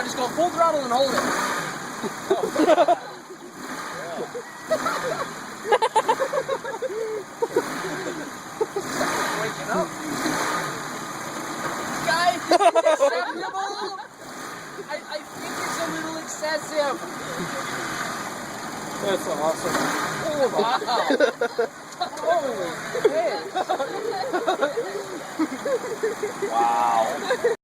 Now just go full throttle and hold it. Waking up. Guys, is it acceptable? I think it's a little excessive. That's awesome. Oh, wow. Holy shit. Wow.